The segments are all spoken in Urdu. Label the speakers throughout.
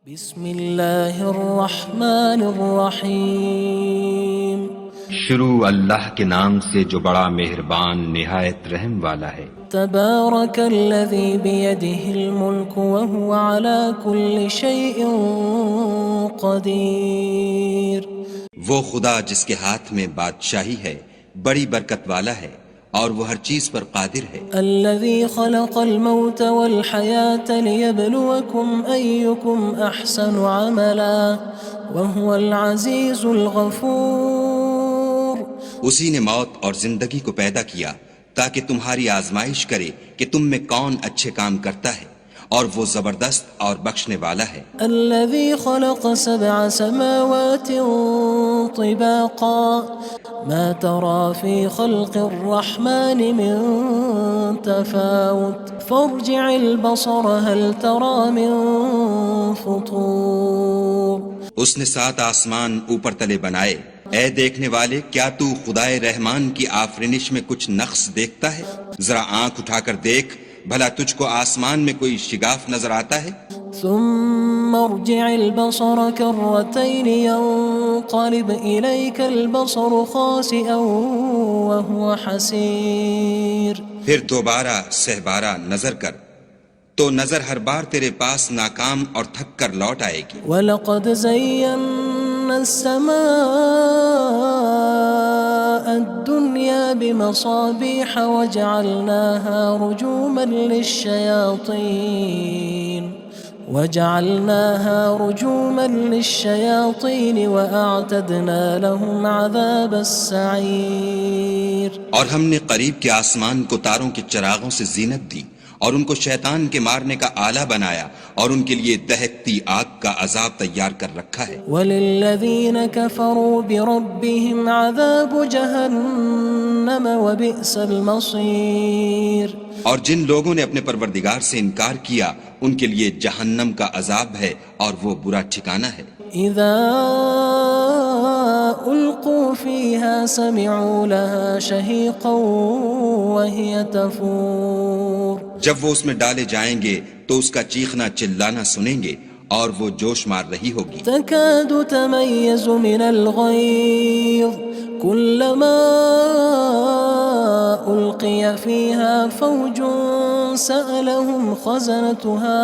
Speaker 1: بسم اللہ الرحمن الرحیم
Speaker 2: شروع اللہ کے نام سے جو بڑا مہربان نہایت رحم والا ہے۔
Speaker 1: تبارک الذی بیدہ الملک وہو علی کل شیء قدیر۔
Speaker 3: وہ خدا جس کے ہاتھ میں بادشاہی ہے بڑی برکت والا ہے اور وہ ہر چیز پر قادر ہے۔
Speaker 1: الذی خلق الموت والحیاة لیبلوکم ایکم احسن عملا وہو العزیز الغفور۔
Speaker 3: اسی نے موت اور زندگی کو پیدا کیا تاکہ تمہاری آزمائش کرے کہ تم میں کون اچھے کام کرتا ہے، اور وہ زبردست اور بخشنے والا ہے۔
Speaker 1: الذي خلق 7 سماوات طباقا ما ترى في خلق الرحمن من تفاوت فارجع البصر هل ترى من فطور۔
Speaker 3: اس نے 7 آسمان اوپر تلے بنائے، اے دیکھنے والے کیا تو خدائے رحمان کی آفرینش میں کچھ نقص دیکھتا ہے؟ ذرا آنکھ اٹھا کر دیکھ، بھلا تجھ کو آسمان میں کوئی شگاف نظر آتا ہے؟
Speaker 1: ثم ارجع البصر كرتين ينقلب إليك البصر خاسئا وهو حسير۔
Speaker 3: پھر دوبارہ سہبارہ نظر کر تو نظر ہر بار تیرے پاس ناکام اور تھک کر لوٹ آئے گی۔
Speaker 1: وَلَقَدْ زَيَّنَّا السَّمَاءَ الدُّنْيَا بِمَصَابِيحَ وَجَعَلْنَاهَا رُجُومًا لِلشَّيَاطِينِ وَأَعْتَدْنَا لَهُمْ عَذَابَ السَّعِيرِ۔
Speaker 3: اور ہم نے قریب کے آسمان کو تاروں کے چراغوں سے زینت دی اور ان کو شیطان کے مارنے کا آلہ بنایا، اور ان کے لیے دہکتی آگ کا عذاب تیار کر رکھا ہے۔
Speaker 1: وَلِلَّذِينَ كَفَرُوا بِرَبِّهِمْ عَذَابُ جَهَنَّمَ وَبِئْسَ الْمَصِيرُ۔
Speaker 3: اور جن لوگوں نے اپنے پروردگار سے انکار کیا ان کے لیے جہنم کا عذاب ہے اور وہ برا ٹھکانہ ہے۔
Speaker 1: اذا القوا فيها سمعوا لها شهيقا وهي تفور۔
Speaker 3: جب وہ اس میں ڈالے جائیں گے تو اس کا چیخنا چلانا سنیں گے اور وہ جوش مار رہی ہوگی۔
Speaker 1: تكاد تميز من الغيظ كلما ألقي فيها فوج سألهم خزنتها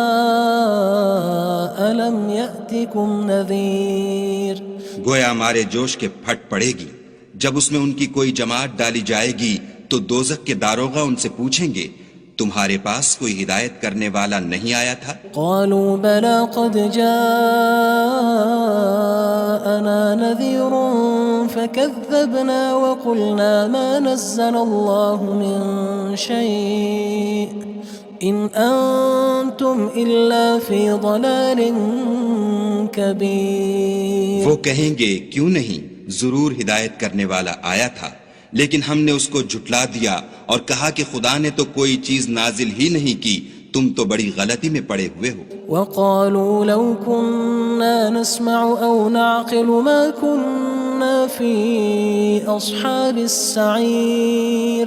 Speaker 1: ألم يأتكم نذير۔
Speaker 3: گویا مارے جوش کے پھٹ پڑے گی۔ جب اس میں ان کی کوئی جماعت ڈالی جائے گی تو دوزخ کے داروغہ ان سے پوچھیں گے تمہارے پاس کوئی ہدایت کرنے والا نہیں آیا تھا؟
Speaker 1: قالوا بلى قد جاءنا نذير فكذبنا وقلنا ما نزل الله من شيء إن أنتم إلا في ضلال كبير۔
Speaker 3: وہ کہیں گے کیوں نہیں، ضرور ہدایت کرنے والا آیا تھا، لیکن ہم نے اس کو جھٹلا دیا اور کہا کہ خدا نے تو کوئی چیز نازل ہی نہیں کی، تم تو بڑی غلطی میں پڑے ہوئے ہو۔
Speaker 1: وقالوا لو كنا نسمع أو نعقل ما كنا في أصحاب السعير۔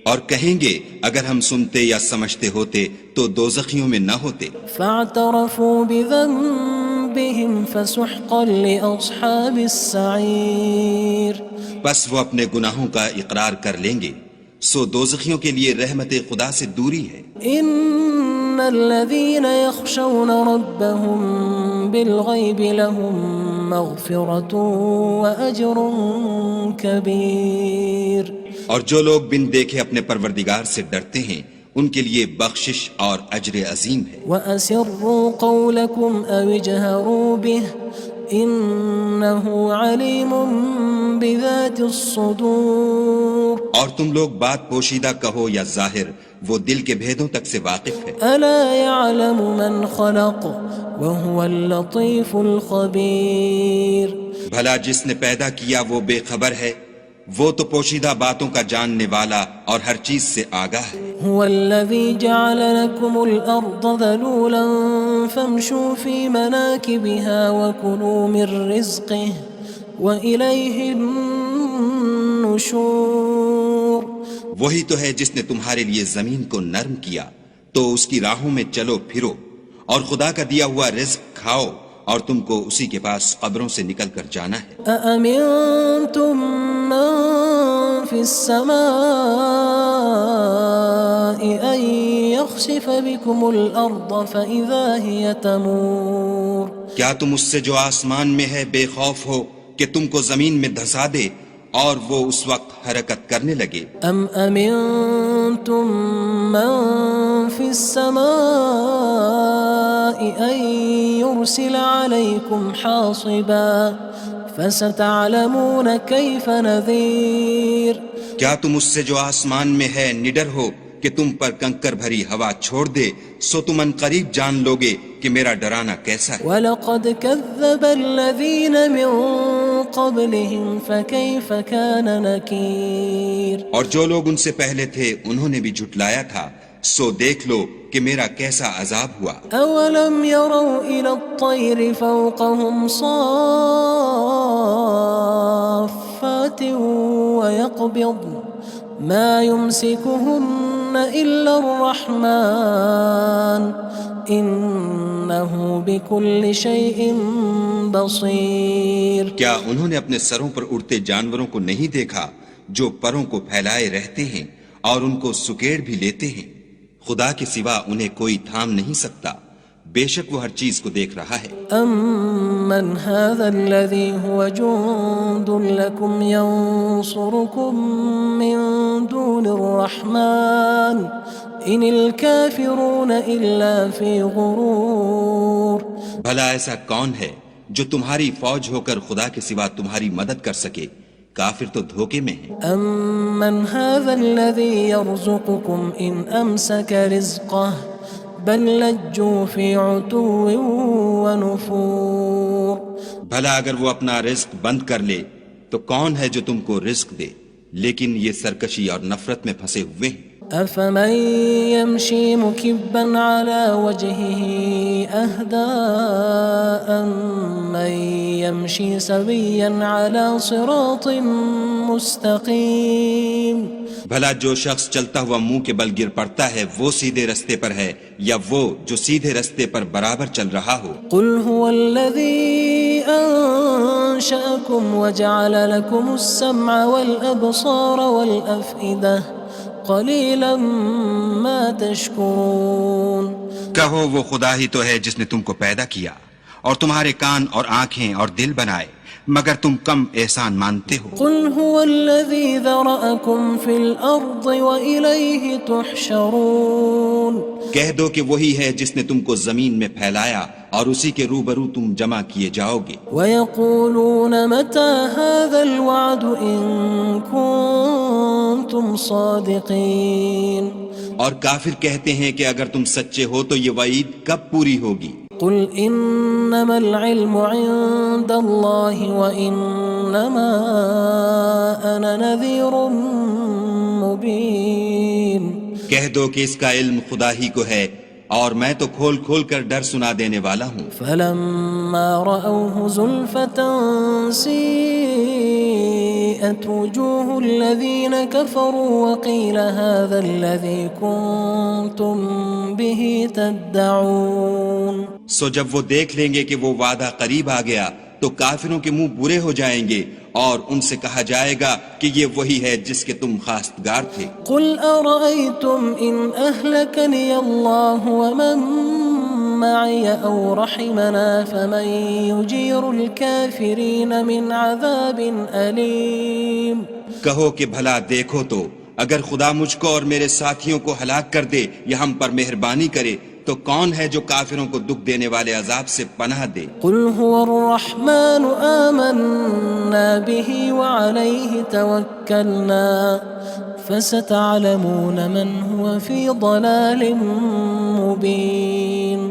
Speaker 3: اور کہیں گے اگر ہم سنتے یا سمجھتے ہوتے تو دوزخیوں میں نہ ہوتے۔
Speaker 1: فاعترفوا بذنبهم فسحقا لأصحاب السعير۔
Speaker 3: بس وہ اپنے گناہوں کا اقرار کر لیں گے، سو دوزخیوں کے لیے رحمت خدا سے دوری ہے۔
Speaker 1: ان الذين يخشون ربهم بالغيب لهم مغفرة وأجر كبير۔
Speaker 3: اور جو لوگ بن دیکھے اپنے پروردگار سے ڈرتے ہیں ان کے لیے بخشش اور اجر عظیم ہے۔
Speaker 1: وأسروا قولكم أو اجهروا به إنه عليم بذات الصدور۔
Speaker 3: اور تم لوگ بات پوشیدہ کہو یا ظاہر، وہ دل کے بھیدوں تک سے واقف ہے۔
Speaker 1: ألا يعلم من خلق وهو اللطيف الخبير۔
Speaker 3: بھلا جس نے پیدا کیا وہ بے خبر ہے، وہ تو پوشیدہ باتوں کا جاننے والا اور ہر چیز سے آگاہ ہے۔
Speaker 1: هو الذي جعل لكم الأرض ذلولا فامشوا في مناكبها وكلوا من رزقه وإليه النشور۔
Speaker 3: وہی تو ہے جس نے تمہارے لیے زمین کو نرم کیا تو اس کی راہوں میں چلو پھرو اور خدا کا دیا ہوا رزق کھاؤ اور تم کو اسی کے پاس قبروں سے نکل کر جانا ہے۔
Speaker 1: أأمنتم من في السماء أن يخسف بكم الأرض فإذا هي تمور
Speaker 3: کیا تم اس سے جو آسمان میں ہے بے خوف ہو کہ تم کو زمین میں دھسا دے اور وہ اس وقت حرکت کرنے لگے؟
Speaker 1: أم أمنتم من في السماء أن يرسل عليكم حاصبا فستعلمون كيف نذير
Speaker 3: کیا تم اس سے جو آسمان میں ہے نڈر ہو کہ تم پر کنکر بھری ہوا چھوڑ دے، سو تم ان قریب جان لوگے کہ میرا ڈرانا کیسا ہے۔
Speaker 1: وَلَقَدْ كَذَّبَ الَّذِينَ مِن قَبْلِهِمْ فَكَيْفَ كَانَ نَكِيرٌ
Speaker 3: اور جو لوگ ان سے پہلے تھے انہوں نے بھی جھٹلایا تھا، سو دیکھ لو کہ میرا کیسا عذاب ہوا۔
Speaker 1: أَوَلَمْ يَرَوْا إِلَى الطَّيْرِ فَوْقَهُمْ صَافَّاتٍ وَيَقْبِضْنَ مَا يُمْسِكُهُنَّ إِلَّا الرَّحْمَنُ إِنَّهُ بِكُلِّ شَيْءٍ بَصِيرٌ
Speaker 3: کیا انہوں نے اپنے سروں پر اڑتے جانوروں کو نہیں دیکھا جو پروں کو پھیلائے رہتے ہیں اور ان کو سکیڑ بھی لیتے ہیں؟ خدا کے سوا انہیں کوئی تھام نہیں سکتا، بے شک وہ ہر چیز کو دیکھ رہا ہے۔
Speaker 1: أَمَّنْ هَذَا الَّذِي هُوَ جُندٌ لَكُمْ يَنصُرُكُم مِّن دُونِ الرَّحْمَنِ إِنِ الْكَافِرُونَ إِلَّا فِي غُرُورٍ
Speaker 3: بھلا ایسا کون ہے جو تمہاری فوج ہو کر خدا کے سوا تمہاری مدد کر سکے؟ کافر تو دھوکے میں ہیں۔
Speaker 1: أَمَّنْ هَذَا الَّذِي يَرْزُقُكُمْ إِنْ أَمْسَكَ رِزْقَهُ بَلْ لَجُّوا فِي عُتُوٍّ وَنُفُورٍ
Speaker 3: بھلا اگر وہ اپنا رزق بند کر لے تو کون ہے جو تم کو رزق دے؟ لیکن یہ سرکشی اور نفرت میں پھنسے ہوئے ہیں۔
Speaker 1: أَفَمَن يَمْشِي مُكِبًّا عَلَى وَجْهِهِ أَهْدَىٰ أَمَّن يَمْشِي سَوِيًّا عَلَى صِرَاطٍ مُّسْتَقِيمٍ
Speaker 3: بھلا جو شخص چلتا ہوا منہ کے بل گر پڑتا ہے وہ سیدھے رستے پر ہے یا وہ جو سیدھے رستے پر برابر چل رہا ہو؟
Speaker 1: قُلْ هُوَ الَّذِي أَنشَأَكُمْ وَجَعَلَ لَكُمُ السَّمْعَ وَالْأَبْصَارَ وَالْأَفْئِدَةَ قَلِيلًا مَا تَشْكُرُونَ
Speaker 3: کہو وہ خدا ہی تو ہے جس نے تم کو پیدا کیا اور تمہارے کان اور آنکھیں اور دل بنائے، مگر تم کم احسان مانتے ہو۔
Speaker 1: قُلْ هُوَ الَّذِي ذَرَأَكُمْ فِي الْأَرْضِ وَإِلَيْهِ تُحْشَرُونَ
Speaker 3: کہہ دو کہ وہی ہے جس نے تم کو زمین میں پھیلایا اور اسی کے روبرو تم جمع کیے جاؤ گے۔
Speaker 1: وَيَقُولُونَ مَتَى هَذَا الْوَعْدُ إِن كُنتُمْ صَادِقِينَ
Speaker 3: اور کافر کہتے ہیں کہ اگر تم سچے ہو تو یہ وعید کب پوری ہوگی؟
Speaker 1: قُلْ إِنَّمَا الْعِلْمُ عِندَ اللَّهِ وَإِنَّمَا أَنَا نَذِيرٌ مُّبِينٌ
Speaker 3: کہہ دو کہ اس کا علم خدا ہی کو ہے اور میں تو کھول کھول کر ڈر سنا دینے والا ہوں۔
Speaker 1: فَلَمَّا رَأَوْهُ زُلْفَةً سِيئَتْ وُجُوهُ الَّذِينَ كَفَرُوا وَقِيلَ هَذَا الَّذِي كُنتُم بِهِ تَدَّعُونَ
Speaker 3: سو جب وہ دیکھ لیں گے کہ وہ وعدہ قریب آ گیا تو کافروں کے منہ برے ہو جائیں گے اور ان سے کہا جائے گا کہ یہ وہی ہے جس کے تم خواستگار تھے۔
Speaker 1: قُلْ أَرَأَيْتُمْ إِنْ أَهْلَكَنِيَ اللَّهُ وَمَن مَّعِيَ أَوْ رَحِمَنَا فَمَن يُجِيرُ الْكَافِرِينَ مِنْ عَذَابٍ أَلِيمٍ
Speaker 3: کہو کہ بھلا دیکھو تو اگر خدا مجھ کو اور میرے ساتھیوں کو ہلاک کر دے یا ہم پر مہربانی کرے تو کون ہے جو کافروں کو دکھ دینے والے عذاب سے پناہ دے؟
Speaker 1: قُلْ هُوَ الرَّحْمَنُ آمَنَّا بِهِ وَعَلَيْهِ تَوَكَّلْنَا فَسَتَعْلَمُونَ مَنْ هُوَ فِي ضَلَالٍ مُّبِينٍ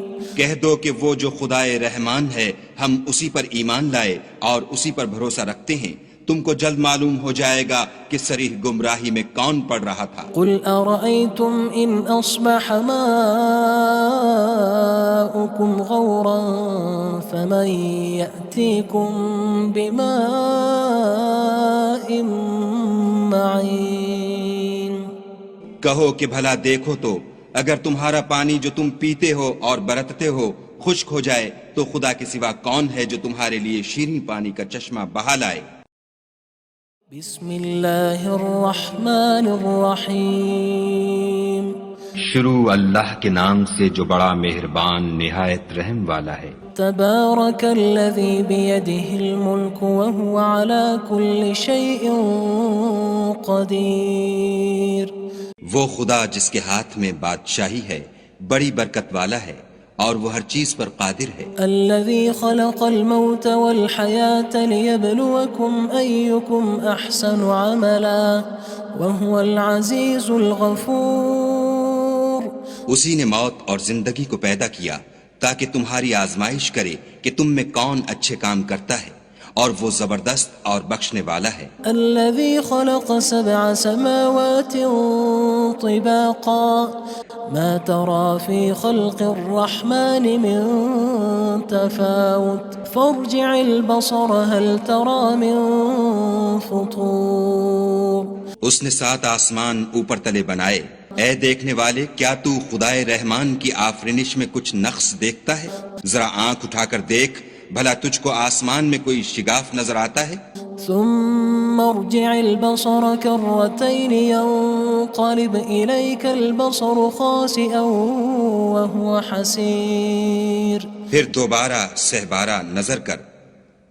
Speaker 3: کہہ دو کہ وہ جو خدائے رحمان ہے ہم اسی پر ایمان لائے اور اسی پر بھروسہ رکھتے ہیں، تم کو جلد معلوم ہو جائے گا کہ صریح گمراہی میں کون پڑ رہا تھا۔
Speaker 1: قُلْ أَرَأَيْتُمْ إِنْ أَصْبَحَ مَاؤُكُمْ غَوْرًا فَمَن يَأْتِيكُم بِمَاءٍ مَّعِينٍ
Speaker 3: کہو کہ بھلا دیکھو تو اگر تمہارا پانی جو تم پیتے ہو اور برتتے ہو خشک ہو جائے تو خدا کے سوا کون ہے جو تمہارے لیے شیریں پانی کا چشمہ بہا لائے؟
Speaker 1: بسم اللہ الرحمن الرحیم
Speaker 2: شروع اللہ کے نام سے جو بڑا مہربان نہایت رحم والا ہے۔
Speaker 1: تبارک الذی بیدہ الملک وہو علی کل شیء قدیر۔
Speaker 3: وہ خدا جس کے ہاتھ میں بادشاہی ہے بڑی برکت والا ہے اور وہ ہر چیز پر قادر ہے۔
Speaker 1: الذي خلق الموت والحياة ليبلوكم أيكم أحسن عملا وهو العزيز الغفور۔
Speaker 3: اسی نے موت اور زندگی کو پیدا کیا تاکہ تمہاری آزمائش کرے کہ تم میں کون اچھے کام کرتا ہے، اور وہ زبردست اور بخشنے والا ہے۔
Speaker 1: الذي خلق 7 سماوات طباقا ما ترى في خلق الرحمن من تفاوت فارجع البصر هل ترى من فطور۔
Speaker 3: اس نے 7 آسمان اوپر تلے بنائے، اے دیکھنے والے کیا تو خدائے رحمان کی آفرینش میں کچھ نقص دیکھتا ہے؟ ذرا آنکھ اٹھا کر دیکھ، بھلا تجھ کو آسمان میں کوئی شگاف نظر آتا ہے؟
Speaker 1: ثم ارجع البصر كرتين ينقلب إليك البصر خاسئا وهو حسير۔
Speaker 3: پھر دوبارہ سہبارہ نظر کر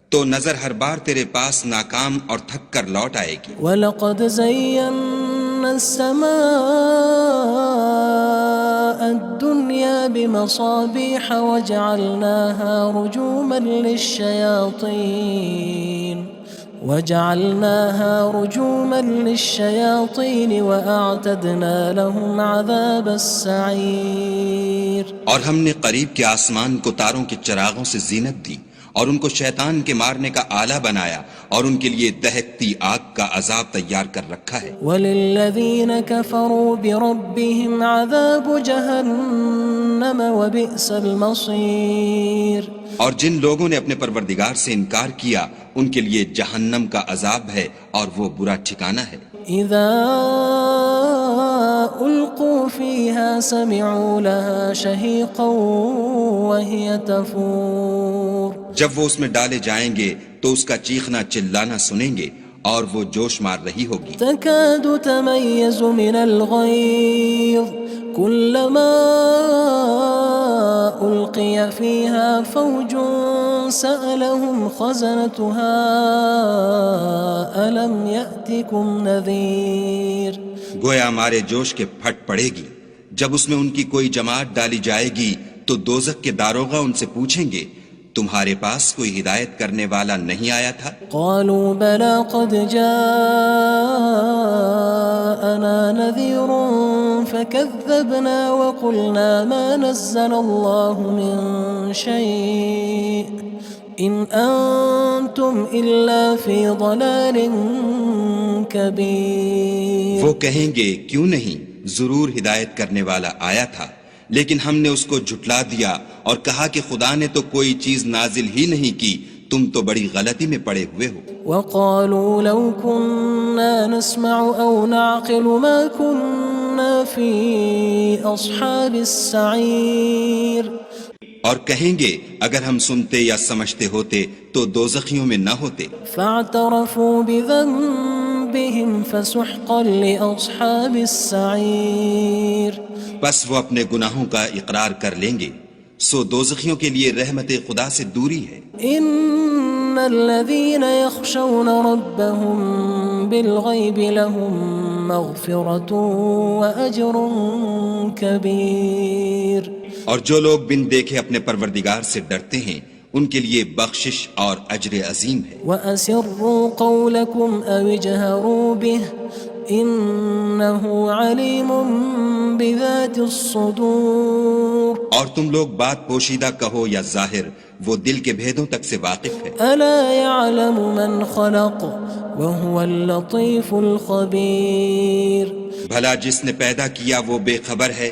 Speaker 3: تو نظر ہر بار تیرے پاس ناکام اور تھک کر لوٹ آئے گی۔
Speaker 1: وَلَقَدْ زَيَّنَّا السَّمَاءَ الدُّنْيَا بِمَصَابِيحَ وَجَعَلْنَاهَا رُجُومًا لِلشَّيَاطِينِ وَأَعْتَدْنَا لَهُمْ عَذَابَ السَّعِيرِ۔
Speaker 3: اور ہم نے قریب کے آسمان کو تاروں کے چراغوں سے زینت دی اور ان کو شیطان کے مارنے کا آلہ بنایا اور ان کے لیے دہکتی آگ کا عذاب تیار کر رکھا ہے۔
Speaker 1: وَلِلَّذِينَ كَفَرُوا بِرَبِّهِمْ عَذَابُ جَهَنَّمَ وَبِئْسَ الْمَصِيرُ۔
Speaker 3: اور جن لوگوں نے اپنے پروردگار سے انکار کیا ان کے لیے جہنم کا عذاب ہے اور وہ برا ٹھکانہ ہے۔
Speaker 1: اذا القوا فيها سمعوا لها شهيقا وهي تفور۔
Speaker 3: جب وہ اس میں ڈالے جائیں گے تو اس کا چیخنا چلانا سنیں گے اور وہ جوش مار رہی ہوگی۔
Speaker 1: تكاد تميز من الغيظ كلما ألقي فيها فوج سألهم خزنتها ألم يأتكم نذير۔
Speaker 3: گویا ہمارے جوش کے پھٹ پڑے گی جب اس میں ان کی کوئی جماعت ڈالی جائے گی تو دوزخ کے داروغہ ان سے پوچھیں گے تمہارے پاس کوئی ہدایت کرنے والا نہیں آیا تھا؟
Speaker 1: قالوا بلى قد جاءنا نذير فكذبنا وقلنا ما نزل الله من شيء إن أنتم إلا في ضلال كبير۔
Speaker 3: وہ کہیں گے کیوں نہیں، ضرور ہدایت کرنے والا آیا تھا، لیکن ہم نے اس کو جھٹلا دیا اور کہا کہ خدا نے تو کوئی چیز نازل ہی نہیں کی، تم تو بڑی غلطی میں پڑے ہوئے ہو۔
Speaker 1: وقالوا لو كنا نسمع أو نعقل ما كنا في أصحاب السعير۔
Speaker 3: اور کہیں گے اگر ہم سنتے یا سمجھتے ہوتے تو دوزخیوں میں نہ ہوتے۔
Speaker 1: فاعترفوا بذنبهم فسحقا لأصحاب السعير۔
Speaker 3: بس وہ اپنے گناہوں کا اقرار کر لیں گے، سو دوزخیوں کے لیے رحمت خدا سے دوری ہے۔
Speaker 1: ان الذين يخشون ربهم بالغيب لهم مغفرة وأجر كبير۔
Speaker 3: اور جو لوگ بن دیکھے اپنے پروردگار سے ڈرتے ہیں ان کے لیے بخشش اور اجر عظیم ہے۔
Speaker 1: وَأَسِرُّوا قَوْلَكُمْ أَوِ اجْهَرُوا بِهِ إِنَّهُ عَلِيمٌ بِذَاتِ الصُّدُورِ۔
Speaker 3: اور تم لوگ بات پوشیدہ کہو یا ظاہر، وہ دل کے بھیدوں تک سے واقف ہے۔
Speaker 1: أَلَا يَعْلَمُ مَنْ خَلَقَ وَهُوَ اللَّطِيفُ الْخَبِيرُ۔
Speaker 3: بھلا جس نے پیدا کیا وہ بے خبر ہے،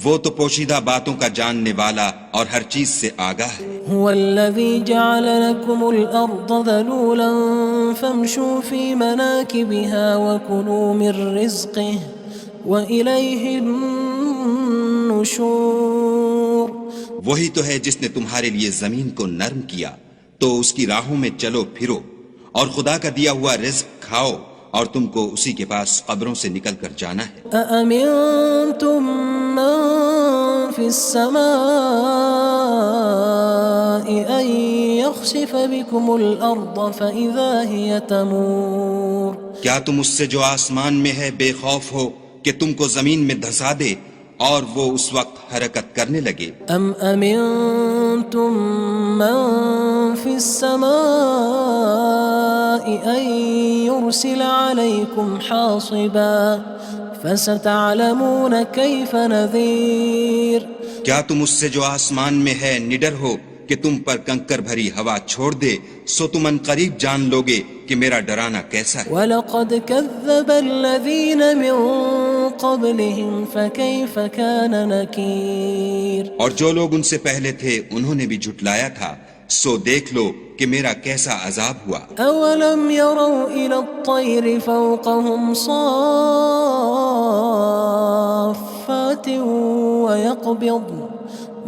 Speaker 3: وہ تو پوشیدہ باتوں کا جاننے والا اور ہر چیز سے آگاہ ہے۔
Speaker 1: هو الذي جعل لكم الأرض ذلولا فامشوا في مناكبها وكلوا من رزقه وإليه النشور
Speaker 3: وہی تو ہے جس نے تمہارے لیے زمین کو نرم کیا تو اس کی راہوں میں چلو پھرو، اور خدا کا دیا ہوا رزق کھاؤ، اور تم کو اسی کے پاس قبروں سے نکل کر جانا ہے۔
Speaker 1: أأمنتم من في السماء أن يخسف بكم الأرض فإذا هي تمور
Speaker 3: کیا تم اس سے جو آسمان میں ہے بے خوف ہو کہ تم کو زمین میں دھسا دے اور وہ اس وقت حرکت کرنے لگے؟
Speaker 1: أم أمنتم من في السماء أن يرسل عليكم حاصبا فستعلمون كيف نذير
Speaker 3: کیا تم اس سے جو آسمان میں ہے نڈر ہو کہ تم پر کنکر بھری ہوا چھوڑ دے، سو تم ان قریب جان لوگے کہ میرا ڈرانا کیسا ہے۔
Speaker 1: وَلَقَدْ كَذَّبَ الَّذِينَ مِن قَبْلِهِمْ فَكَيْفَ كَانَ نَكِيرٌ
Speaker 3: اور جو لوگ ان سے پہلے تھے انہوں نے بھی جھٹلایا تھا، سو دیکھ لو کہ میرا کیسا عذاب ہوا۔
Speaker 1: أَوَلَمْ يَرَوْا إِلَى الطَّيْرِ فَوْقَهُمْ صَافَّاتٍ وَيَقْبِضْنَ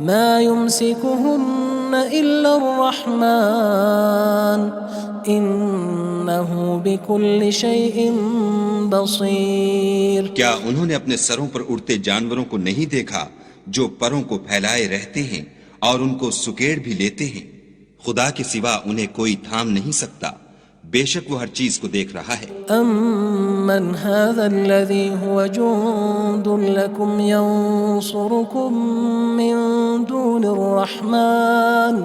Speaker 1: مَا يُمْسِكُهُنَّ إِلَّا الرَّحْمَنُ إِنَّهُ بِكُلِّ شَيْءٍ بَصِيرٌ
Speaker 3: کیا انہوں نے اپنے سروں پر اڑتے جانوروں کو نہیں دیکھا جو پروں کو پھیلائے رہتے ہیں اور ان کو سکیڑ بھی لیتے ہیں؟ خدا کے سوا انہیں کوئی تھام نہیں سکتا، بے شک وہ ہر چیز کو دیکھ رہا ہے۔
Speaker 1: أَمَّنْ هَذَا الَّذِي هُوَ جُندٌ لَكُمْ يَنصُرُكُم مِّن دُونِ الرَّحْمَنِ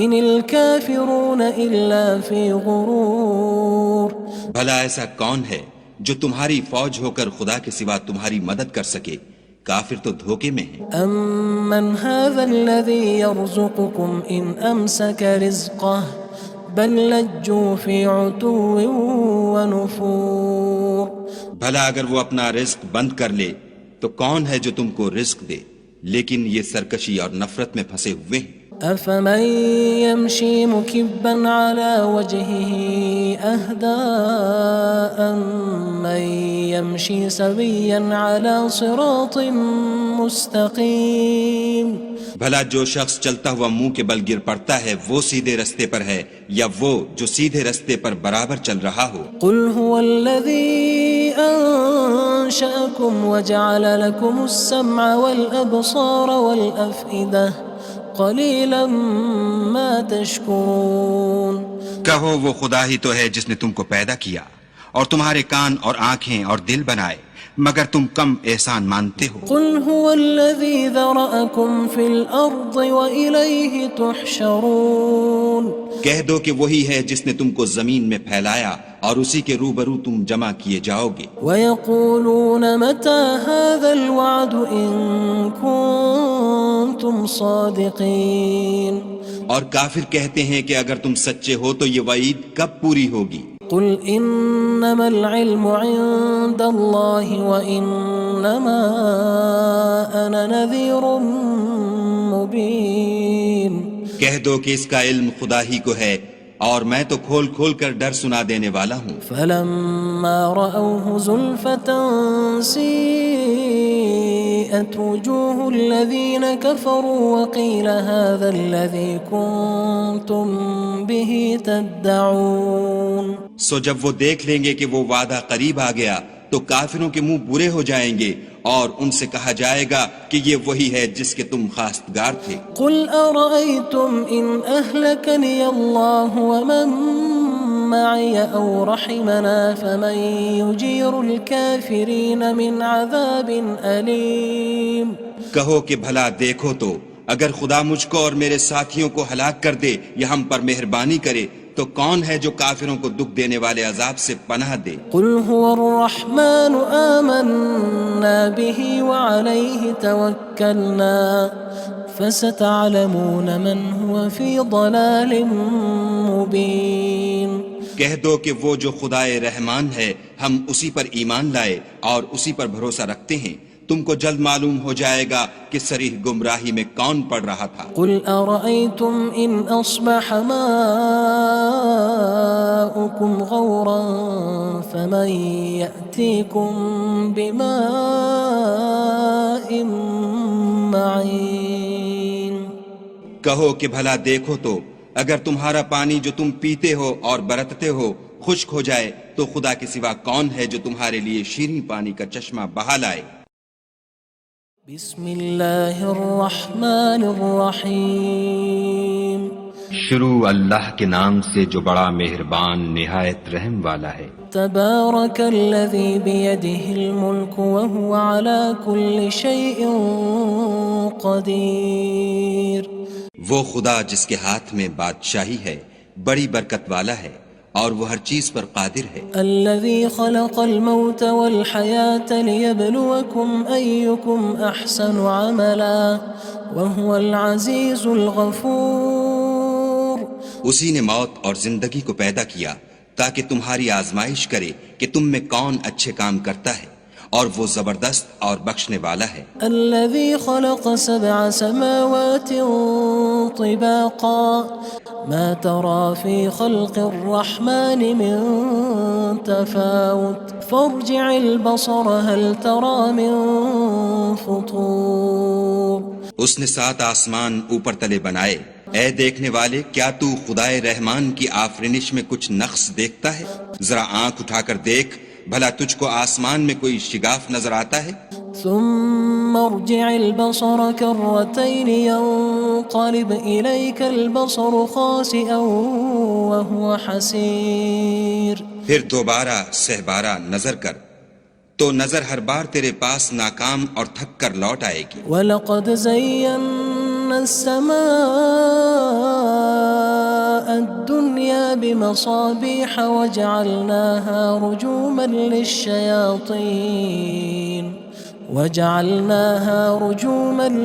Speaker 1: إِنِ الْكَافِرُونَ إِلَّا فِي غُرُورٍ
Speaker 3: بھلا ایسا کون ہے جو تمہاری فوج ہو کر خدا کے سوا تمہاری مدد کر سکے؟ کافر تو دھوکے میں ہیں۔
Speaker 1: أَمَّنْ هَذَا الَّذِي يَرْزُقُكُمْ إِنْ أَمْسَكَ رِزْقَهُ بَلْ لَجُّوا فِي عُتُوٍّ وَنُفُورٍ
Speaker 3: بھلا اگر وہ اپنا رزق بند کر لے تو کون ہے جو تم کو رزق دے؟ لیکن یہ سرکشی اور نفرت میں پھنسے ہوئے ہیں۔
Speaker 1: أَفَمَن يَمْشِي مُكِبًّا عَلَى وَجْهِهِ أَهْدَىٰ أَمَّن يَمْشِي سَوِيًّا عَلَى صِرَاطٍ مُّسْتَقِيمٍ
Speaker 3: بھلا جو شخص چلتا ہوا منہ کے بل گر پڑتا ہے وہ سیدھے رستے پر ہے یا وہ جو سیدھے رستے پر برابر چل رہا ہو؟
Speaker 1: قُلْ هُوَ الَّذِي أَنشَأَكُمْ وَجَعَلَ لَكُمُ السَّمْعَ وَالْأَبْصَارَ وَالْأَفْئِدَةَ قَلِيلًا مَا تَشْكُرُونَ
Speaker 3: کہو وہ خدا ہی تو ہے جس نے تم کو پیدا کیا اور تمہارے کان اور آنکھیں اور دل بنائے، مگر تم کم احسان مانتے ہو۔
Speaker 1: قُلْ هُوَ الَّذِي ذَرَأَكُمْ فِي الْأَرْضِ وَإِلَيْهِ تُحْشَرُونَ
Speaker 3: کہہ دو کہ وہی ہے جس نے تم کو زمین میں پھیلایا اور اسی کے روبرو تم جمع کیے جاؤ گے۔
Speaker 1: وَيَقُولُونَ مَتَى هَذَا الْوَعْدُ إِن كُنتُمْ صَادِقِينَ
Speaker 3: اور کافر کہتے ہیں کہ اگر تم سچے ہو تو یہ وعید کب پوری ہوگی؟
Speaker 1: قُلْ إِنَّمَا الْعِلْمُ عِندَ اللَّهِ وَإِنَّمَا أَنَا نَذِيرٌ مُّبِينٌ
Speaker 3: کہہ دو کہ اس کا علم خدا ہی کو ہے اور میں تو کھول کھول کر ڈر سنا دینے والا ہوں۔
Speaker 1: فَلَمَّا رَأَوْهُ زُلْفَةً سِيئَتْ وُجُوهُ الَّذِينَ كَفَرُوا وَقِيلَ هَذَا الَّذِي كُنتُم بِهِ تَدَّعُونَ
Speaker 3: سو جب وہ دیکھ لیں گے کہ وہ وعدہ قریب آ گیا تو کافروں کے منہ برے ہو جائیں گے اور ان سے کہا جائے گا کہ یہ وہی ہے جس کے تم خواستگار تھے۔
Speaker 1: قُلْ أَرَأَيْتُمْ إِنْ أَهْلَكَنِيَ اللَّهُ وَمَن مَّعِيَ أَوْ رَحِمَنَا فَمَن يُجِيرُ الْكَافِرِينَ مِنْ عَذَابٍ أَلِيمٍ
Speaker 3: کہو کہ بھلا دیکھو تو اگر خدا مجھ کو اور میرے ساتھیوں کو ہلاک کر دے یا ہم پر مہربانی کرے تو کون ہے جو کافروں کو دکھ دینے والے عذاب سے پناہ دے؟
Speaker 1: قُلْ هُوَ الرَّحْمَنُ آمَنَّا بِهِ وَعَلَيْهِ تَوَكَّلْنَا فَسَتَعْلَمُونَ مَنْ هُوَ فِي ضَلَالٍ مُّبِينٍ
Speaker 3: کہہ دو کہ وہ جو خدائے رحمان ہے ہم اسی پر ایمان لائے اور اسی پر بھروسہ رکھتے ہیں، تم کو جلد معلوم ہو جائے گا کہ صریح گمراہی میں کون پڑ رہا تھا۔
Speaker 1: قُلْ أَرَأَيْتُمْ إِنْ أَصْبَحَ مَاؤُكُمْ غَوْرًا فَمَن يَأْتِيكُم بِمَاءٍ
Speaker 3: کہو کہ بھلا دیکھو تو اگر تمہارا پانی جو تم پیتے ہو اور برتتے ہو خشک ہو جائے تو خدا کے سوا کون ہے جو تمہارے لیے شیریں پانی کا چشمہ بہا لائے؟
Speaker 1: بسم اللہ الرحمن الرحیم
Speaker 2: شروع اللہ کے نام سے جو بڑا مہربان نہایت رحم والا ہے۔
Speaker 1: تبارک الذی بیدہ الملک وہو علی کل شیء قدیر۔
Speaker 3: وہ خدا جس کے ہاتھ میں بادشاہی ہے بڑی برکت والا ہے اور وہ ہر چیز پر قادر ہے۔
Speaker 1: الذي خلق الموت والحياة ليبلوكم أيكم أحسن عملا وهو العزيز الغفور۔
Speaker 3: اسی نے موت اور زندگی کو پیدا کیا تاکہ تمہاری آزمائش کرے کہ تم میں کون اچھے کام کرتا ہے اور وہ زبردست اور بخشنے والا ہے۔
Speaker 1: الذي خلق 7 سماوات طباقا ما ترى في خلق الرحمن من تفاوت فارجع البصر هل ترى من فطور۔
Speaker 3: اس نے 7 آسمان اوپر تلے بنائے، اے دیکھنے والے کیا تو خدائے رحمان کی آفرینش میں کچھ نقص دیکھتا ہے؟ ذرا آنکھ اٹھا کر دیکھ بھلا تجھ کو آسمان میں کوئی شگاف نظر آتا ہے؟
Speaker 1: ثم ارجع البصر كرتين ينقلب إليك البصر خاسئا وهو حسير۔
Speaker 3: پھر دوبارہ سہبارہ نظر کر تو نظر ہر بار تیرے پاس ناکام اور تھک کر لوٹ آئے گی۔
Speaker 1: وَلَقَدْ زَيَّنَّا السَّمَاءَ الدُّنْيَا بِمَصَابِيحَ وَجَعَلْنَاهَا رُجُومًا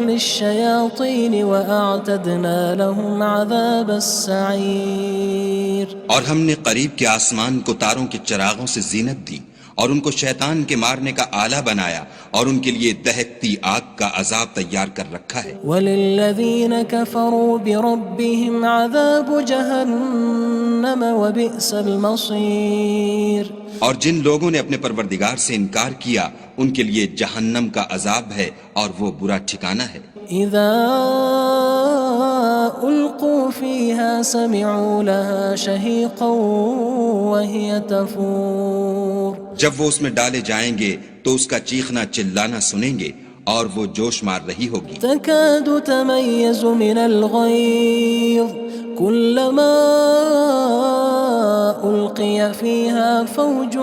Speaker 1: لِلشَّيَاطِينِ وَأَعْتَدْنَا لَهُمْ عَذَابَ السَّعِيرِ۔
Speaker 3: اور ہم نے قریب کے آسمان کو تاروں کے چراغوں سے زینت دی اور ان کو شیطان کے مارنے کا آلہ بنایا اور ان کے لیے دہکتی آگ کا عذاب تیار کر رکھا ہے۔
Speaker 1: وَلِلَّذِينَ كَفَرُوا بِرَبِّهِمْ عَذَابُ جَهَنَّمَ وَبِئْسَ الْمَصِيرُ۔
Speaker 3: اور جن لوگوں نے اپنے پروردگار سے انکار کیا ان کے لیے جہنم کا عذاب ہے اور وہ برا ٹھکانہ ہے۔
Speaker 1: اذا القوا فيها سمعوا لها شهيقا وهي تفور۔
Speaker 3: جب وہ اس میں ڈالے جائیں گے تو اس کا چیخنا چلانا سنیں گے اور وہ جوش مار رہی ہوگی۔
Speaker 1: تكاد تميز من الغيظ كلما ألقي فيها فوج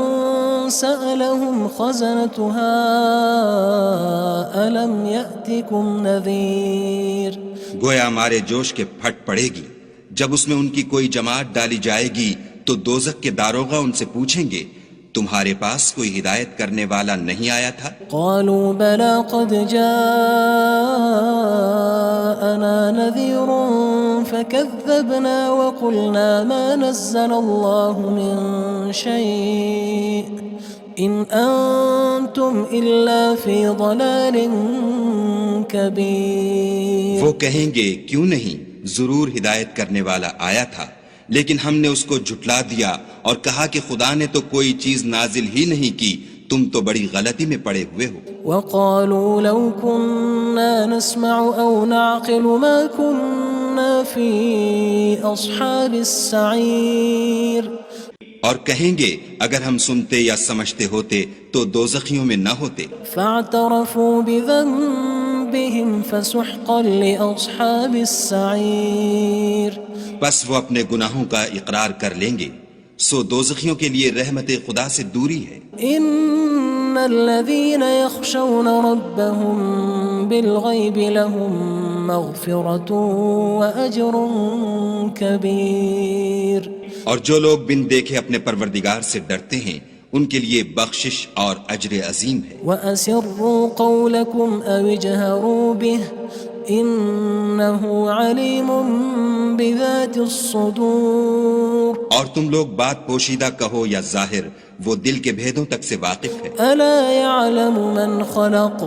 Speaker 1: سألهم خزنتها ألم يأتكم نذير۔
Speaker 3: گویا ہمارے جوش کے پھٹ پڑے گی جب اس میں ان کی کوئی جماعت ڈالی جائے گی تو دوزخ کے داروغہ ان سے پوچھیں گے تمہارے پاس کوئی ہدایت کرنے والا نہیں آیا تھا؟
Speaker 1: قالوا بلى قد جاءنا نذير فكذبنا وقلنا ما نزل الله من شيء إن أنتم إلا في ضلال كبير۔
Speaker 3: وہ کہیں گے کیوں نہیں، ضرور ہدایت کرنے والا آیا تھا، لیکن ہم نے اس کو جھٹلا دیا اور کہا کہ خدا نے تو کوئی چیز نازل ہی نہیں کی، تم تو بڑی غلطی میں پڑے ہوئے ہو۔
Speaker 1: وقالوا لو كنا نسمع أو نعقل ما كنا في أصحاب السعير۔
Speaker 3: اور کہیں گے اگر ہم سنتے یا سمجھتے ہوتے تو دوزخیوں میں نہ ہوتے۔
Speaker 1: فاعترفوا بذنبهم فسحقا لأصحاب السعير۔
Speaker 3: بس وہ اپنے گناہوں کا اقرار کر لیں گے، سو دوزخیوں کے لیے رحمت خدا سے دوری ہے۔
Speaker 1: ان الذين يخشون ربهم بالغيب لهم مغفرة وأجر كبير۔
Speaker 3: اور جو لوگ بن دیکھے اپنے پروردگار سے ڈرتے ہیں ان کے لیے بخشش اور اجر عظیم ہے۔
Speaker 1: وَأَسِرُّوا قَوْلَكُمْ أَوِ اجْهَرُوا بِهِ إِنَّهُ عَلِيمٌ بِذَاتِ الصُّدُورِ۔
Speaker 3: اور تم لوگ بات پوشیدہ کہو یا ظاہر، وہ دل کے بھیدوں تک سے واقف ہے۔
Speaker 1: أَلَا يَعْلَمُ مَنْ خَلَقَ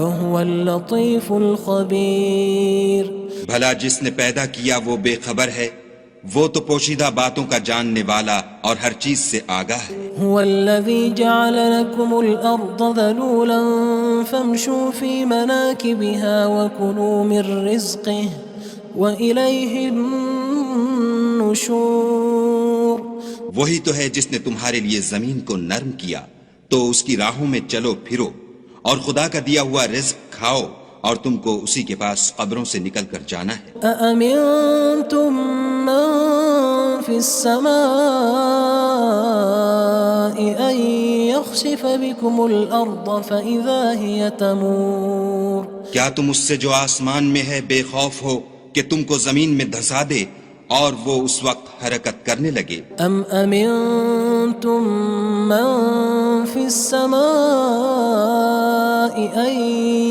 Speaker 1: وَهُوَ اللَّطِيفُ الْخَبِيرُ۔
Speaker 3: بھلا جس نے پیدا کیا وہ بے خبر ہے، وہ تو پوشیدہ باتوں کا جاننے والا اور ہر چیز سے آگاہ ہے۔
Speaker 1: هو الذي جعل لكم الأرض ذلولا فامشوا في مناكبها وكلوا من رزقه وإليه النشور.
Speaker 3: وہی تو ہے جس نے تمہارے لیے زمین کو نرم کیا تو اس کی راہوں میں چلو پھرو، اور خدا کا دیا ہوا رزق کھاؤ، اور تم کو اسی کے پاس قبروں سے نکل کر جانا ہے.
Speaker 1: أأمنتم من في السماء أن يخسف بكم الأرض فإذا هي تمور.
Speaker 3: کیا تم اس سے جو آسمان میں ہے بے خوف ہو کہ تم کو زمین میں دھسا دے اور وہ اس وقت حرکت کرنے لگے؟
Speaker 1: أم أمنتم من في السماء أن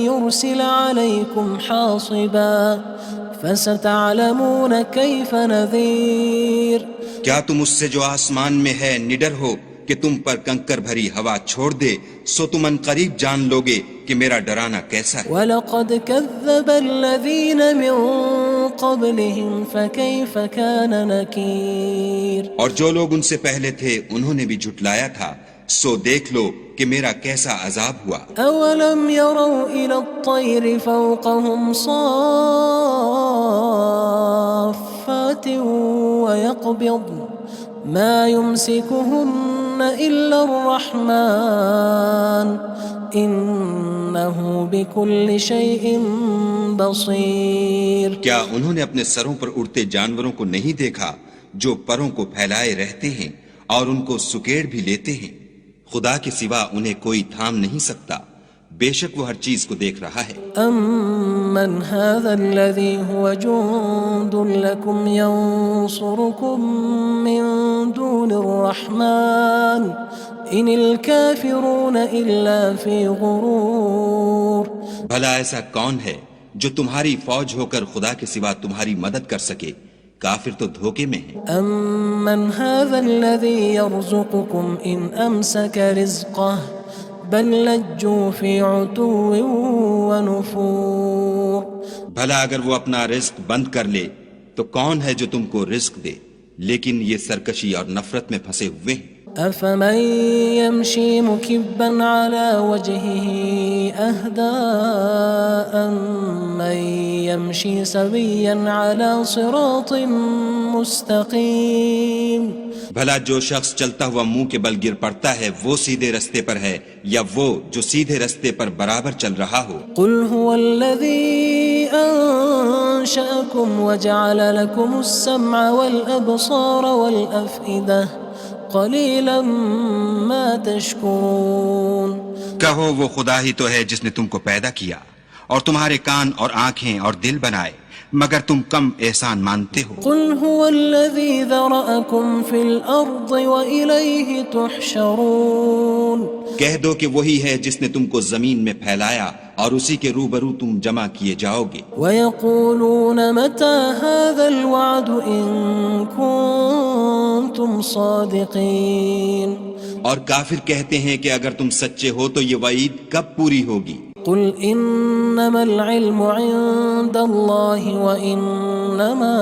Speaker 1: يرسل عليكم حاصبا فستعلمون كيف نذير.
Speaker 3: کیا تم اس سے جو آسمان میں ہے نڈر ہو کہ تم پر کنکر بھری ہوا چھوڑ دے، سو تم ان قریب جان لوگے کہ میرا ڈرانا کیسا ہے.
Speaker 1: وَلَقَدْ كَذَّبَ الَّذِينَ مِن قَبْلِهِمْ فَكَيْفَ كَانَ نَكِيرٌ.
Speaker 3: اور جو لوگ ان سے پہلے تھے انہوں نے بھی جھٹلایا تھا، سو دیکھ لو کہ میرا کیسا عذاب ہوا.
Speaker 1: أَوَلَمْ يَرَوْا إِلَى الطَّيْرِ فَوْقَهُمْ صَافَّاتٍ وَيَقْبِضْنَ مَا يُمْسِكُهُنَّ إِلَّا الرَّحْمَنُ إِنَّهُ بِكُلِّ شَيْءٍ بَصِيرٌ.
Speaker 3: کیا انہوں نے اپنے سروں پر اڑتے جانوروں کو نہیں دیکھا جو پروں کو پھیلائے رہتے ہیں اور ان کو سکیڑ بھی لیتے ہیں؟ خدا کے سوا انہیں کوئی تھام نہیں سکتا، بے شک وہ ہر چیز کو دیکھ رہا ہے.
Speaker 1: أَمَّنْ هَذَا الَّذِي هُوَ جُندٌ لَكُمْ يَنصُرُكُم مِّن دُونِ الرَّحْمَنِ إِنِ الْكَافِرُونَ إِلَّا فِي غُرُورٍ.
Speaker 3: بھلا ایسا کون ہے جو تمہاری فوج ہو کر خدا کے سوا تمہاری مدد کر سکے؟ کافر تو دھوکے میں ہیں.
Speaker 1: أَمَّنْ هَذَا الَّذِي يَرْزُقُكُمْ إِنْ أَمْسَكَ رِزْقَهُ بَلْ لَجُّوا فِي عُتُوٍّ وَنُفُورٍ.
Speaker 3: بھلا اگر وہ اپنا رزق بند کر لے تو کون ہے جو تم کو رزق دے، لیکن یہ سرکشی اور نفرت میں پھنسے ہوئے ہیں.
Speaker 1: أَفَمَن يَمْشِي مُكِبًّا عَلَى وَجْهِهِ أَهْدَىٰ أَمَّن يَمْشِي سَوِيًّا عَلَى صِرَاطٍ مُّسْتَقِيمٍ.
Speaker 3: بھلا جو شخص چلتا ہوا منہ کے بل گر پڑتا ہے وہ سیدھے رستے پر ہے یا وہ جو سیدھے رستے پر برابر چل رہا ہو؟
Speaker 1: قُلْ هُوَ الَّذِي أَنشَأَكُمْ وَجَعَلَ لَكُمُ السَّمْعَ وَالْأَبْصَارَ وَالْأَفْئِدَةَ قَلِيلًا مَا تَشْكُرُونَ.
Speaker 3: کہو وہ خدا ہی تو ہے جس نے تم کو پیدا کیا اور تمہارے کان اور آنکھیں اور دل بنائے، مگر تم کم احسان مانتے ہو.
Speaker 1: قُلْ هُوَ الَّذِي ذَرَأَكُمْ فِي الْأَرْضِ وَإِلَيْهِ تُحْشَرُونَ.
Speaker 3: کہہ دو کہ وہی ہے جس نے تم کو زمین میں پھیلایا اور اسی کے روبرو تم جمع کیے جاؤ گے.
Speaker 1: وَيَقُولُونَ مَتَى هَذَا الْوَعْدُ إِن كُنتُمْ صَادِقِينَ.
Speaker 3: اور کافر کہتے ہیں کہ اگر تم سچے ہو تو یہ وعید کب پوری ہوگی؟
Speaker 1: قُلْ إِنَّمَا الْعِلْمُ عِندَ اللَّهِ وَإِنَّمَا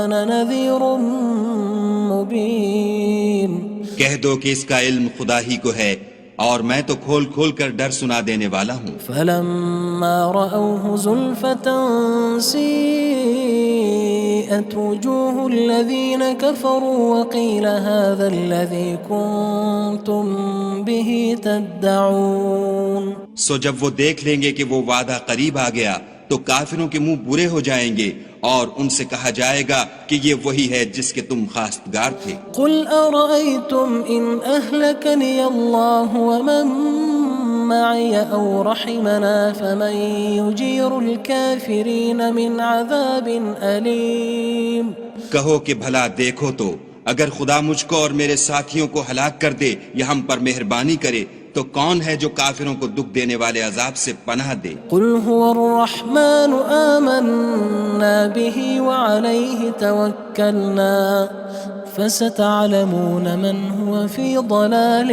Speaker 1: أَنَا نَذِيرٌ مُّبِينٌ.
Speaker 3: کہہ دو کہ اس کا علم خدا ہی کو ہے اور میں تو کھول کھول کر ڈر سنا دینے والا ہوں.
Speaker 1: فَلَمَّا رَأَوْهُ زُلْفَةً سِيئَتْ وُجُوهُ الَّذِينَ كَفَرُوا وَقِيلَ هَذَا الَّذِي كُنتُم بِهِ تَدَّعُونَ.
Speaker 3: سو جب وہ دیکھ لیں گے کہ وہ وعدہ قریب آ گیا تو کافروں کے منہ برے ہو جائیں گے اور ان سے کہا جائے گا کہ یہ وہی ہے جس کے تم خواستگار تھے.
Speaker 1: قُلْ أَرَأَيْتُمْ إِنْ أَهْلَكَنِيَ اللَّهُ وَمَن مَّعِيَ أَوْ رَحِمَنَا فَمَن يُجِيرُ الْكَافِرِينَ مِنْ عَذَابٍ أَلِيمٍ.
Speaker 3: کہو کہ بھلا دیکھو تو اگر خدا مجھ کو اور میرے ساتھیوں کو ہلاک کر دے یا ہم پر مہربانی کرے تو کون ہے جو کافروں کو دکھ دینے والے عذاب سے پناہ دے؟
Speaker 1: قُلْ هُوَ الرَّحْمَنُ آمَنَّا بِهِ وَعَلَيْهِ تَوَكَّلْنَا فَسَتَعْلَمُونَ مَنْ هُوَ فِي ضَلَالٍ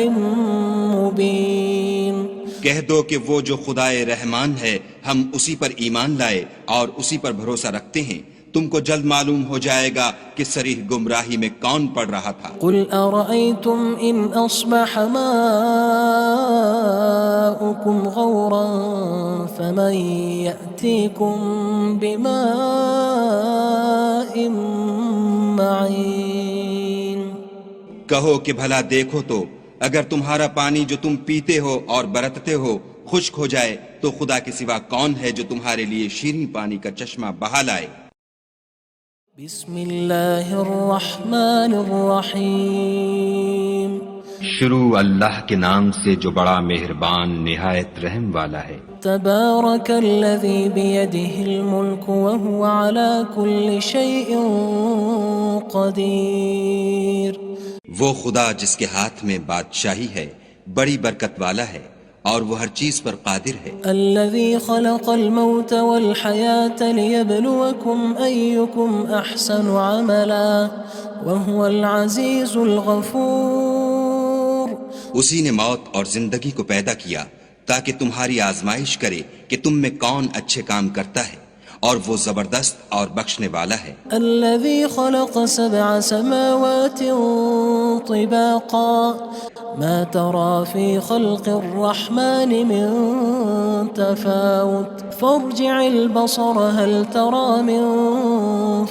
Speaker 1: مُّبِينٍ.
Speaker 3: کہہ دو کہ وہ جو خدائے رحمان ہے ہم اسی پر ایمان لائے اور اسی پر بھروسہ رکھتے ہیں، تم کو جلد معلوم ہو جائے گا کہ صریح گمراہی میں کون پڑ رہا تھا۔
Speaker 1: قل أرأيتم إن أصبح ماؤكم غورا فمن يأتيكم بماء معين۔
Speaker 3: کہو کہ بھلا دیکھو تو اگر تمہارا پانی جو تم پیتے ہو اور برتتے ہو خشک ہو جائے تو خدا کے سوا کون ہے جو تمہارے لیے شیریں پانی کا چشمہ بہا لائے۔
Speaker 1: بسم اللہ الرحمن الرحیم۔
Speaker 2: شروع اللہ کے نام سے جو بڑا مہربان نہایت رحم والا ہے۔
Speaker 1: تبارک الذی بیدہ الملک وہو علی کل شیء قدیر۔
Speaker 3: وہ خدا جس کے ہاتھ میں بادشاہی ہے بڑی برکت والا ہے اور وہ ہر چیز پر قادر ہے۔
Speaker 1: الذي خلق الموت والحياة ليبلوكم أيكم أحسن عملا وهو العزيز الغفور۔
Speaker 3: اسی نے موت اور زندگی کو پیدا کیا تاکہ تمہاری آزمائش کرے کہ تم میں کون اچھے کام کرتا ہے اور وہ زبردست اور بخشنے والا ہے۔
Speaker 1: الذي خلق 7 سماوات طباقا ما ترى في خلق الرحمن من تفاوت فارجع البصر هل ترى من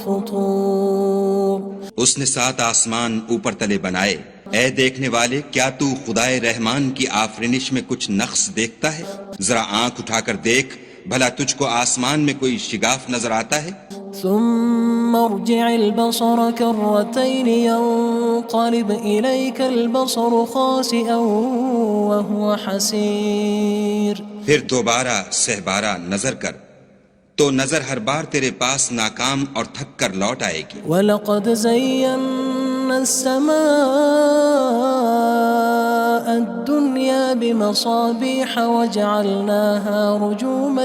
Speaker 1: فطور۔
Speaker 3: اس نے 7 آسمان اوپر تلے بنائے، اے دیکھنے والے کیا تو خدائے رحمان کی آفرینش میں کچھ نقص دیکھتا ہے؟ ذرا آنکھ اٹھا کر دیکھ بھلا تجھ کو آسمان میں کوئی شگاف نظر آتا ہے؟
Speaker 1: ثم ارجع البصر كرتين ينقلب إليك البصر خاسئا وهو حسير۔
Speaker 3: پھر دوبارہ سہبارہ نظر کر تو نظر ہر بار تیرے پاس ناکام اور تھک کر لوٹ آئے گی۔
Speaker 1: وَلَقَدْ زَيَّنَّا السَّمَاءَ الدُّنْيَا بِمَصَابِيحَ وَجَعَلْنَاهَا رُجُومًا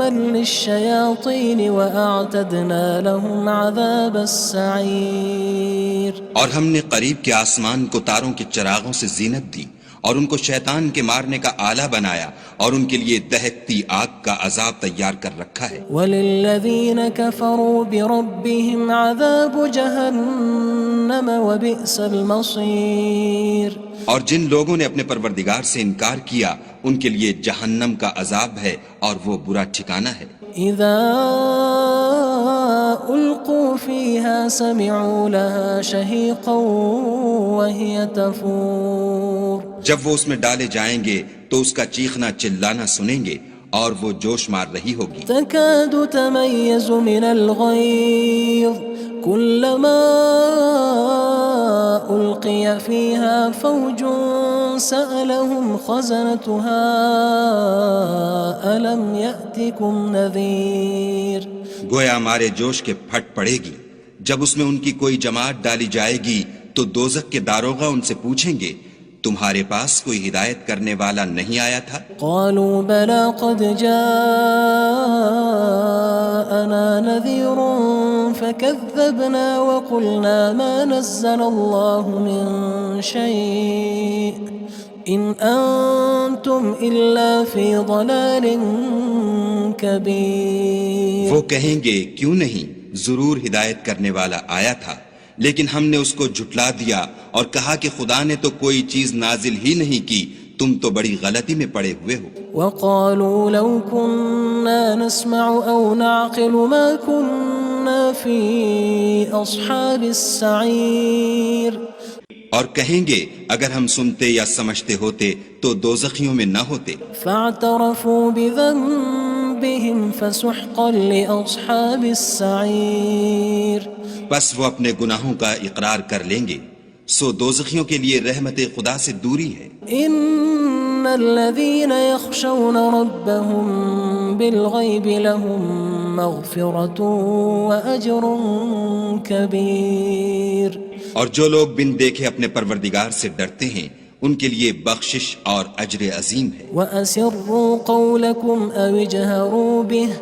Speaker 1: لِلشَّيَاطِينِ وَأَعْتَدْنَا لَهُمْ عَذَابَ السَّعِيرِ۔
Speaker 3: اور ہم نے قریب کے آسمان کو تاروں کے چراغوں سے زینت دی اور ان کو شیطان کے مارنے کا آلہ بنایا اور ان کے لیے دہکتی آگ کا عذاب تیار کر رکھا ہے۔
Speaker 1: وَلِلَّذِينَ كَفَرُوا بِرَبِّهِمْ عَذَابُ جَهَنَّمَ وَبِئْسَ الْمَصِيرُ۔
Speaker 3: اور جن لوگوں نے اپنے پروردگار سے انکار کیا ان کے لیے جہنم کا عذاب ہے اور وہ برا ٹھکانہ ہے۔
Speaker 1: اذا القوا فيها سمعوا لها شهيقا وهي تفور۔
Speaker 3: جب وہ اس میں ڈالے جائیں گے تو اس کا چیخنا چلانا سنیں گے اور وہ جوش مار رہی ہوگی۔
Speaker 1: تكاد تميز من الغيظ كلما ألقي فيها فوج سألهم خزنتها ألم يأتكم نذير۔
Speaker 3: گویا ہمارے جوش کے پھٹ پڑے گی جب اس میں ان کی کوئی جماعت ڈالی جائے گی تو دوزخ کے داروغہ ان سے پوچھیں گے تمہارے پاس کوئی ہدایت کرنے والا نہیں آیا تھا؟
Speaker 1: قالوا بلى قد جاءنا نذير فكذبنا وقلنا ما نزل الله من شيء إن أنتم إلا في ضلال كبير۔
Speaker 3: وہ کہیں گے کیوں نہیں، ضرور ہدایت کرنے والا آیا تھا، لیکن ہم نے اس کو جھٹلا دیا اور کہا کہ خدا نے تو کوئی چیز نازل ہی نہیں کی، تم تو بڑی غلطی میں پڑے ہوئے ہو۔
Speaker 1: وقالوا لو كنا نسمع أو نعقل ما كنا في أصحاب السعير۔
Speaker 3: اور کہیں گے اگر ہم سنتے یا سمجھتے ہوتے تو دوزخیوں میں نہ ہوتے۔
Speaker 1: فاعترفوا بذنبهم فسحقا لأصحاب السعير۔
Speaker 3: بس وہ اپنے گناہوں کا اقرار کر لیں گے، سو دوزخیوں کے لیے رحمت خدا سے دوری ہے۔
Speaker 1: ان الذين يخشون ربهم بالغيب لهم مغفرة وأجر كبير۔
Speaker 3: اور جو لوگ بن دیکھے اپنے پروردگار سے ڈرتے ہیں ان کے لیے بخشش اور اجر عظیم ہے۔
Speaker 1: وَأَسِرُّوا قَوْلَكُمْ أَوِ اجْهَرُوا بِهِ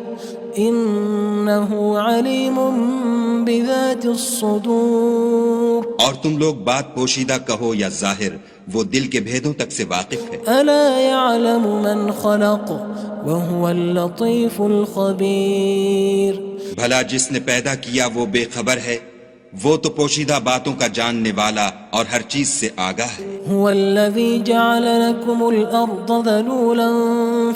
Speaker 1: إِنَّهُ عَلِيمٌ بِذَاتِ الصُّدُورِ۔
Speaker 3: اور تم لوگ بات پوشیدہ کہو یا ظاہر، وہ دل کے بھیدوں تک سے واقف ہے۔
Speaker 1: أَلَا يَعْلَمُ مَنْ خَلَقَ وهو اللطيف الخبير.
Speaker 3: بھلا جس نے پیدا کیا وہ بے خبر ہے، وہ تو پوشیدہ باتوں کا جاننے والا اور ہر چیز سے آگاہ ہے.
Speaker 1: هو الذي جعل لكم الأرض ذلولا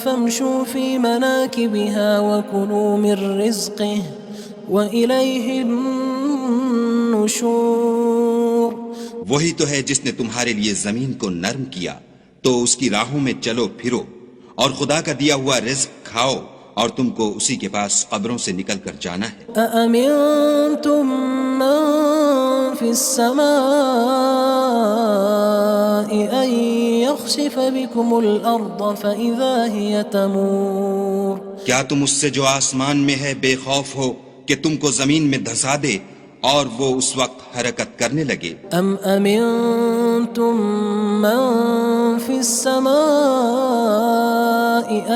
Speaker 1: فامشوا في مناكبها وكلوا من رزقه وإليه النشور.
Speaker 3: وہی تو ہے جس نے تمہارے لیے زمین کو نرم کیا تو اس کی راہوں میں چلو پھرو، اور خدا کا دیا ہوا رزق کھاؤ، اور تم کو اسی کے پاس قبروں سے نکل کر جانا ہے.
Speaker 1: أأمنتم من في السماء أن يخسف بكم الأرض فإذا هي تمور.
Speaker 3: کیا تم اس سے جو آسمان میں ہے بے خوف ہو کہ تم کو زمین میں دھسا دے اور وہ اس وقت حرکت کرنے لگے؟
Speaker 1: أم أمنتم من في السماء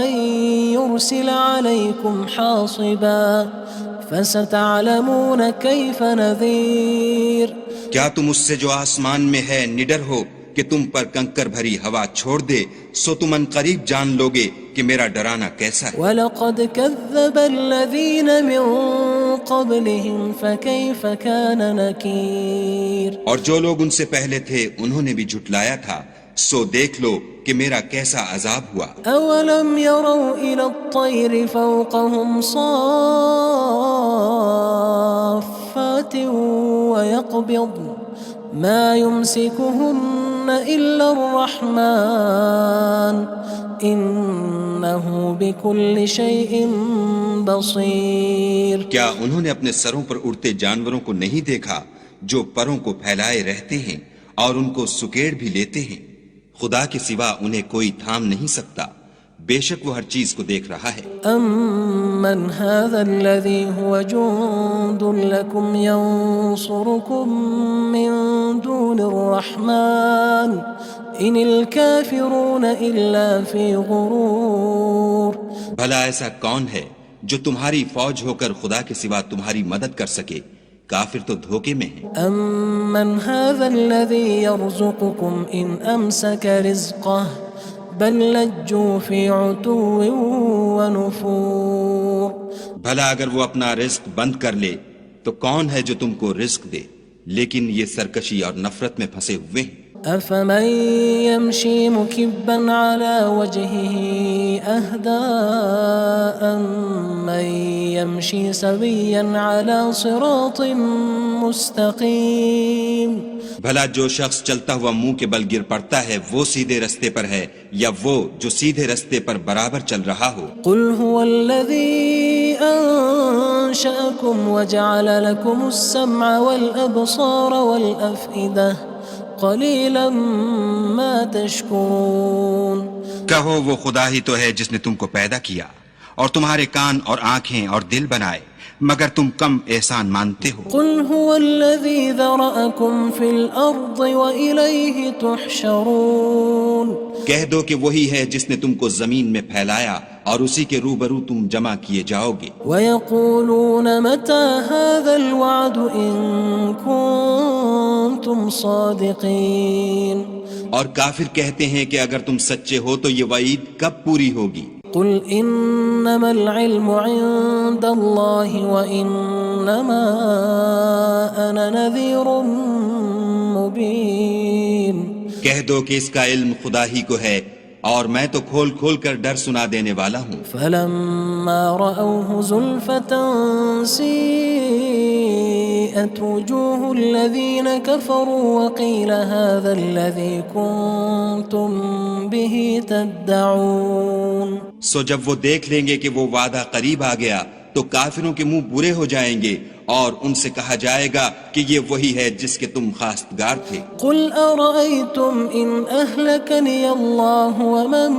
Speaker 1: أن يرسل عليكم حاصبا فستعلمون كيف نذير.
Speaker 3: کیا تم اس سے جو آسمان میں ہے نڈر ہو کہ تم پر کنکر بھری ہوا چھوڑ دے، سو تم ان قریب جان لوگے کہ میرا ڈرانا کیسا ہے.
Speaker 1: وَلَقَدْ كَذَّبَ الَّذِينَ مِن قَبْلِهِمْ فَكَيْفَ كَانَ نَكِيرٌ.
Speaker 3: اور جو لوگ ان سے پہلے تھے انہوں نے بھی جھٹلایا تھا، سو دیکھ لو کہ میرا کیسا عذاب ہوا.
Speaker 1: أَوَلَمْ يَرَوْا إِلَى الطَّيْرِ فَوْقَهُمْ صَافَّاتٍ وَيَقْبِضْنَ مَا يُمْسِكُهُنَّ إِلَّا الرَّحْمَنُ إِنَّهُ بِكُلِّ شَيْءٍ بَصِيرٌ.
Speaker 3: کیا انہوں نے اپنے سروں پر اڑتے جانوروں کو نہیں دیکھا جو پروں کو پھیلائے رہتے ہیں اور ان کو سکیڑ بھی لیتے ہیں؟ خدا کے سوا انہیں کوئی تھام نہیں سکتا، بے شک وہ ہر چیز کو دیکھ رہا ہے.
Speaker 1: أَمَّنْ هَذَا الَّذِي هُوَ جُندٌ لَكُمْ يَنصُرُكُم مِّن دُونِ الرَّحْمَنِ إِنِ الْكَافِرُونَ إِلَّا فِي غُرُورٍ.
Speaker 3: بھلا ایسا کون ہے جو تمہاری فوج ہو کر خدا کے سوا تمہاری مدد کر سکے؟ کافر تو دھوکے میں ہیں.
Speaker 1: أَمَّنْ هَذَا الَّذِي يَرْزُقُكُمْ إِنْ أَمْسَكَ رِزْقَهُ بَلْ لَجُّوا فِي عُتُوٍّ وَنُفُورٍ.
Speaker 3: بھلا اگر وہ اپنا رزق بند کر لے تو کون ہے جو تم کو رزق دے، لیکن یہ سرکشی اور نفرت میں پھنسے ہوئے ہیں.
Speaker 1: أَفَمَن يَمْشِي مُكِبًّا عَلَى وَجْهِهِ أَهْدَىٰ أَمَّن يَمْشِي سَوِيًّا عَلَى صِرَاطٍ مُّسْتَقِيمٍ.
Speaker 3: بھلا جو شخص چلتا ہوا منہ کے بل گر پڑتا ہے وہ سیدھے رستے پر ہے، یا وہ جو سیدھے رستے پر برابر چل رہا ہو؟
Speaker 1: قُلْ هُوَ الَّذِي أَنشَأَكُمْ وَجَعَلَ لَكُمُ السَّمْعَ وَالْأَبْصَارَ وَالْأَفْئِدَةَ قَلِيلًا مَا تَشْكُرُونَ.
Speaker 3: کہو وہ خدا ہی تو ہے جس نے تم کو پیدا کیا اور تمہارے کان اور آنکھیں اور دل بنائے، مگر تم کم احسان مانتے ہو.
Speaker 1: قُلْ هُوَ الَّذِي ذَرَأَكُمْ فِي الْأَرْضِ وَإِلَيْهِ تُحْشَرُونَ.
Speaker 3: کہہ دو کہ وہی ہے جس نے تم کو زمین میں پھیلایا اور اسی کے روبرو تم جمع کیے جاؤ گے.
Speaker 1: وَيَقُولُونَ مَتَى هَذَا الْوَعْدُ إِن كُنتُمْ صَادِقِينَ.
Speaker 3: اور کافر کہتے ہیں کہ اگر تم سچے ہو تو یہ وعید کب پوری ہوگی؟
Speaker 1: قُلْ إِنَّمَا الْعِلْمُ عِندَ اللَّهِ وَإِنَّمَا أَنَا نَذِيرٌ مُّبِينٌ.
Speaker 3: کہہ دو کہ اس کا علم خدا ہی کو ہے اور میں تو کھول کھول کر ڈر سنا دینے والا ہوں.
Speaker 1: فَلَمَّا رَأَوْهُ زُلْفَةً سِيئَتْ وُجُوهُ الَّذِينَ كَفَرُوا وَقِيلَ هَذَا الَّذِي كُنتُم بِهِ تَدَّعُونَ.
Speaker 3: سو جب وہ دیکھ لیں گے کہ وہ وعدہ قریب آ گیا تو کافروں کے منہ برے ہو جائیں گے اور ان سے کہا جائے گا کہ یہ وہی ہے جس کے تم خواستگار تھے.
Speaker 1: قُلْ أَرَأَيْتُمْ إِنْ أَهْلَكَنِيَ اللَّهُ وَمَن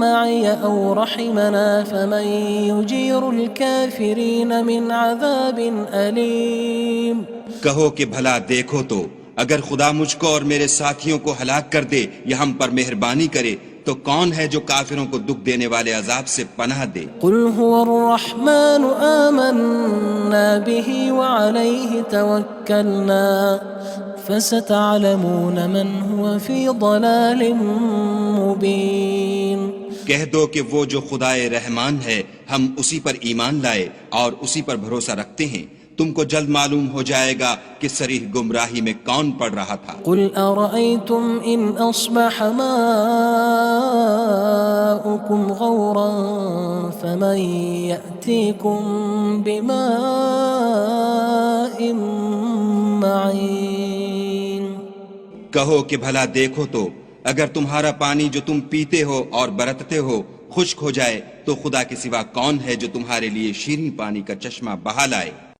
Speaker 1: مَّعِيَ أَوْ رَحِمَنَا فَمَن يُجِيرُ الْكَافِرِينَ مِنْ عَذَابٍ أَلِيمٍ.
Speaker 3: کہو کہ بھلا دیکھو تو اگر خدا مجھ کو اور میرے ساتھیوں کو ہلاک کر دے یا ہم پر مہربانی کرے تو کون ہے جو کافروں کو دکھ دینے والے عذاب سے پناہ دے؟
Speaker 1: قُلْ هُوَ الرَّحْمَنُ آمَنَّا بِهِ وَعَلَيْهِ تَوَكَّلْنَا فَسَتَعْلَمُونَ مَنْ هُوَ فِي ضَلَالٍ مُّبِينٍ.
Speaker 3: کہہ دو کہ وہ جو خدائے رحمان ہے ہم اسی پر ایمان لائے اور اسی پر بھروسہ رکھتے ہیں، تم کو جلد معلوم ہو جائے گا کہ صریح گمراہی میں کون پڑ رہا تھا۔
Speaker 1: قل أرأيتم إن أصبح ماؤكم غورا فمن يأتيكم بماء معين۔
Speaker 3: کہو کہ بھلا دیکھو تو اگر تمہارا پانی جو تم پیتے ہو اور برتتے ہو خشک ہو جائے تو خدا کے سوا کون ہے جو تمہارے لیے شیریں پانی کا چشمہ بہا لائے؟